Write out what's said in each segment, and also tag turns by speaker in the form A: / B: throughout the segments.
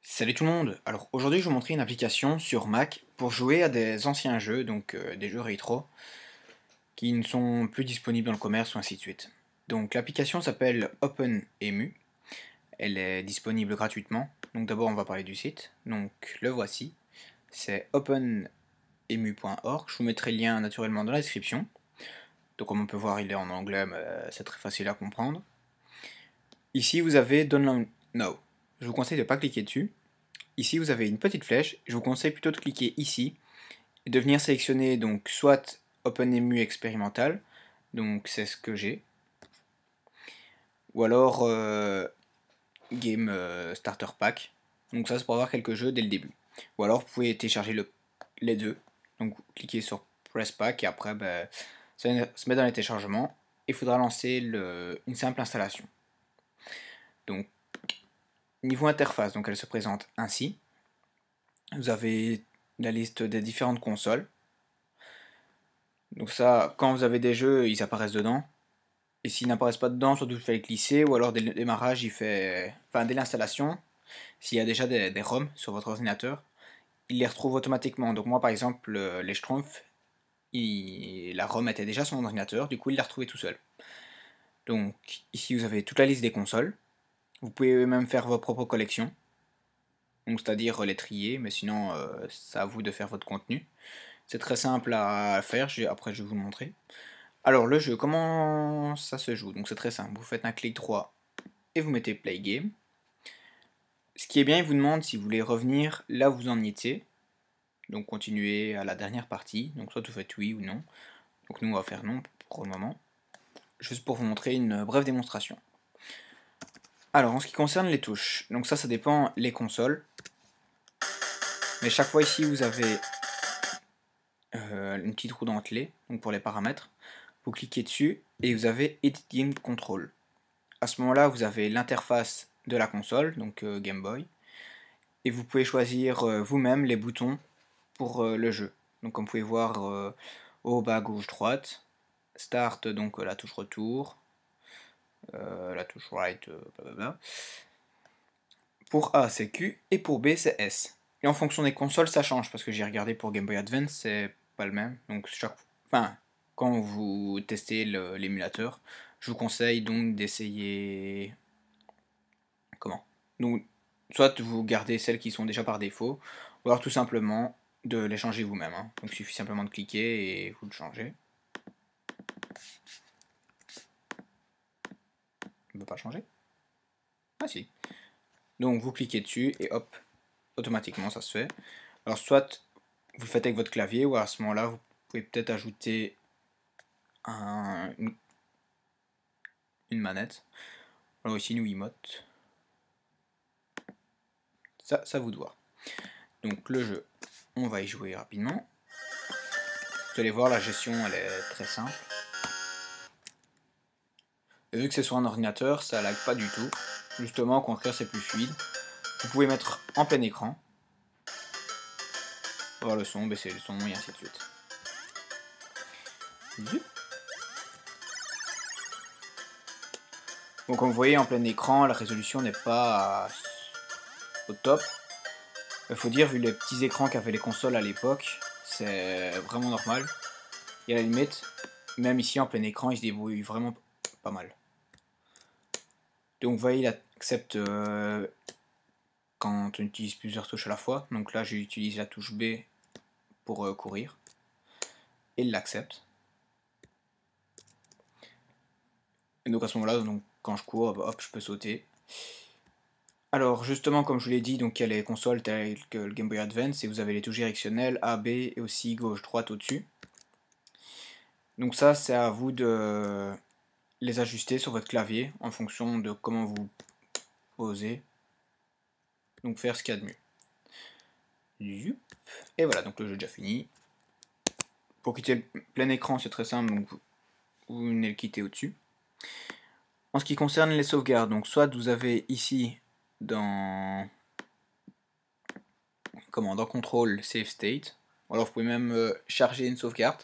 A: Salut tout le monde! Alors aujourd'hui je vais vous montrer une application sur Mac pour jouer à des anciens jeux, donc des jeux rétro, qui ne sont plus disponibles dans le commerce ou ainsi de suite. Donc l'application s'appelle OpenEMU, elle est disponible gratuitement. Donc d'abord on va parler du site, donc le voici, c'est openemu.org, je vous mettrai le lien naturellement dans la description. Donc comme on peut voir il est en anglais mais c'est très facile à comprendre. Ici vous avez Download Now, je vous conseille de ne pas cliquer dessus. Ici, vous avez une petite flèche. Je vous conseille plutôt de cliquer ici et de venir sélectionner donc soit OpenEMU expérimental, donc c'est ce que j'ai, ou alors Game Starter Pack. Donc ça, c'est pour avoir quelques jeux dès le début. Ou alors, vous pouvez télécharger les deux. Donc, vous cliquez sur Press Pack et après, ça se met dans les téléchargements. Il faudra lancer une simple installation. Donc, niveau interface, donc elle se présente ainsi. Vous avez la liste des différentes consoles. Donc ça, quand vous avez des jeux, ils apparaissent dedans. Et s'ils n'apparaissent pas dedans, soit vous fallait glisser, ou alors dès le démarrage, enfin dès l'installation, s'il y a déjà des ROM sur votre ordinateur, il les retrouve automatiquement. Donc moi par exemple, les Schtroumpfs, la ROM était déjà sur mon ordinateur, du coup il l'a retrouvé tout seul. Donc ici vous avez toute la liste des consoles. Vous pouvez même faire vos propres collections. Donc c'est-à-dire les trier, mais sinon c'est à vous de faire votre contenu. C'est très simple à faire, après je vais vous le montrer. Alors le jeu, comment ça se joue? Donc c'est très simple, vous faites un clic droit et vous mettez Play Game. Ce qui est bien, il vous demande si vous voulez revenir là où vous en étiez. Donc continuer à la dernière partie, donc soit vous faites oui ou non. Donc nous on va faire non pour le moment. Juste pour vous montrer une brève démonstration. Alors en ce qui concerne les touches, donc ça dépend les consoles. Mais chaque fois ici vous avez une petite roue dentelée, donc pour les paramètres. Vous cliquez dessus et vous avez Editing Control. À ce moment-là, vous avez l'interface de la console, donc Game Boy, et vous pouvez choisir vous-même les boutons pour le jeu. Donc comme vous pouvez voir au bas gauche droite, Start, donc la touche retour, la touche right, blablabla. Pour A c'est Q et pour B c'est S. Et en fonction des consoles ça change, parce que j'ai regardé pour Game Boy Advance c'est pas le même. Donc enfin, quand vous testez l'émulateur, je vous conseille donc d'essayer... Comment? Donc, soit vous gardez celles qui sont déjà par défaut, ou alors tout simplement de les changer vous-même. Hein. Donc il suffit simplement de cliquer et vous le changez. On ne peut pas changer? Ah si. Donc vous cliquez dessus et hop, automatiquement ça se fait. Alors soit vous le faites avec votre clavier, ou à ce moment-là vous pouvez peut-être ajouter une manette. Alors ici une Wiimote. Ça vous doit. Donc le jeu, on va y jouer rapidement. Vous allez voir, la gestion elle est très simple. Et vu que c'est sur un ordinateur, ça lag pas du tout. Justement, au contraire, c'est plus fluide. Vous pouvez mettre en plein écran. Voir le son, baisser le son, et ainsi de suite. Donc comme vous voyez, en plein écran, la résolution n'est pas au top. Il faut dire, vu les petits écrans qu'avaient les consoles à l'époque, c'est vraiment normal. Et à la limite, même ici en plein écran, il se débrouille vraiment pas mal. Donc vous voyez, il accepte quand on utilise plusieurs touches à la fois. Donc là, j'utilise la touche B pour courir. Et il l'accepte. Et donc à ce moment-là, quand je cours, hop, je peux sauter. Alors justement, comme je vous l'ai dit, donc il y a les consoles telles que le Game Boy Advance et vous avez les touches directionnelles A, B et aussi gauche, droite au-dessus. Donc ça, c'est à vous de les ajuster sur votre clavier en fonction de comment vous posez. Donc faire ce qu'il y a de mieux. Et voilà, donc le jeu est déjà fini. Pour quitter le plein écran, c'est très simple, donc vous venez le quitter au-dessus. En ce qui concerne les sauvegardes, donc soit vous avez ici dans Control Save State, ou alors vous pouvez même charger une sauvegarde,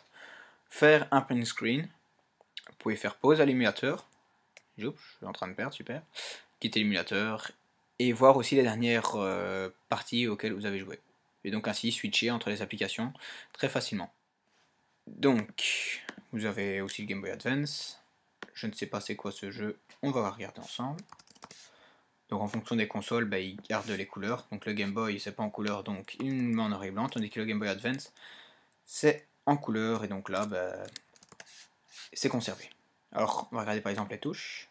A: faire un print screen, vous pouvez faire pause à l'émulateur, je suis en train de perdre, super, quitter l'émulateur et voir aussi les dernières parties auxquelles vous avez joué. Et donc ainsi switcher entre les applications très facilement. Donc, vous avez aussi le Game Boy Advance. Je ne sais pas c'est quoi ce jeu, on va regarder ensemble. Donc en fonction des consoles, bah, il garde les couleurs. Donc le Game Boy c'est pas en couleur, donc il met en noir et blanc, tandis que le Game Boy Advance c'est en couleur, et donc là bah, c'est conservé. Alors on va regarder par exemple les touches.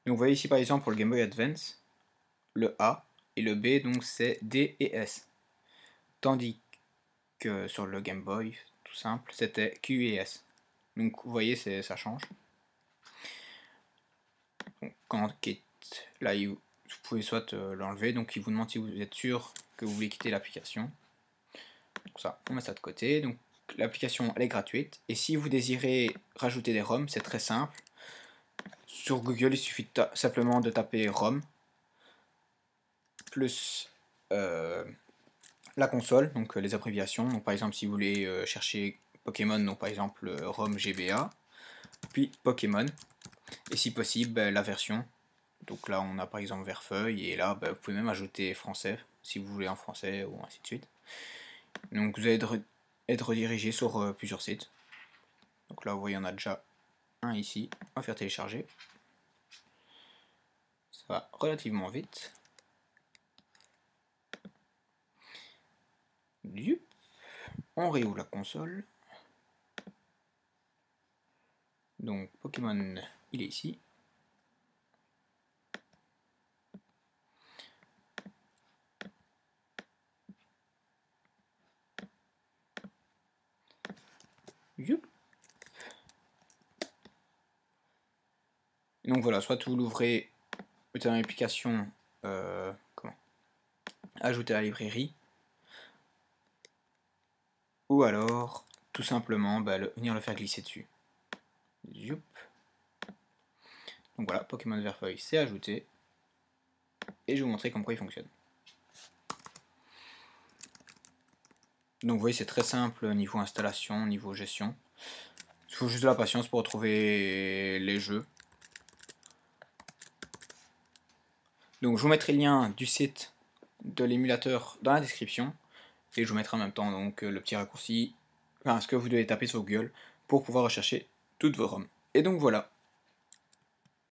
A: Donc vous voyez ici par exemple pour le Game Boy Advance, le A et le B donc c'est D et S. Tandis que sur le Game Boy, tout simple, c'était Q et S. Donc vous voyez ça change. Donc, quand on quitte, là vous pouvez soit l'enlever, donc il vous demande si vous êtes sûr que vous voulez quitter l'application. Donc ça, on met ça de côté. Donc l'application elle est gratuite, et si vous désirez rajouter des ROM, c'est très simple. Sur Google, il suffit simplement de taper ROM plus la console, donc les abréviations. Donc par exemple, si vous voulez chercher Pokémon, donc par exemple ROM GBA, puis Pokémon, et si possible la version. Donc là, on a par exemple Verfeuille, et là, vous pouvez même ajouter français si vous voulez en français, ou ainsi de suite. Donc vous allez être redirigé sur plusieurs sites. Donc là, vous voyez, on a déjà un ici. On va faire télécharger. Ça va relativement vite. On réouvre la console. Donc Pokémon, il est ici. Donc voilà, soit vous l'ouvrez, vous avez une application, ajouter à la librairie, ou alors tout simplement venir le faire glisser dessus. Youp. Donc voilà, Pokémon Verfeuille c'est ajouté, et je vais vous montrer comment il fonctionne. Donc vous voyez, c'est très simple niveau installation, niveau gestion. Il faut juste de la patience pour retrouver les jeux. Donc je vous mettrai le lien du site de l'émulateur dans la description, et je vous mettrai en même temps donc le petit raccourci, enfin ce que vous devez taper sur Google pour pouvoir rechercher toutes vos ROM. Et donc voilà.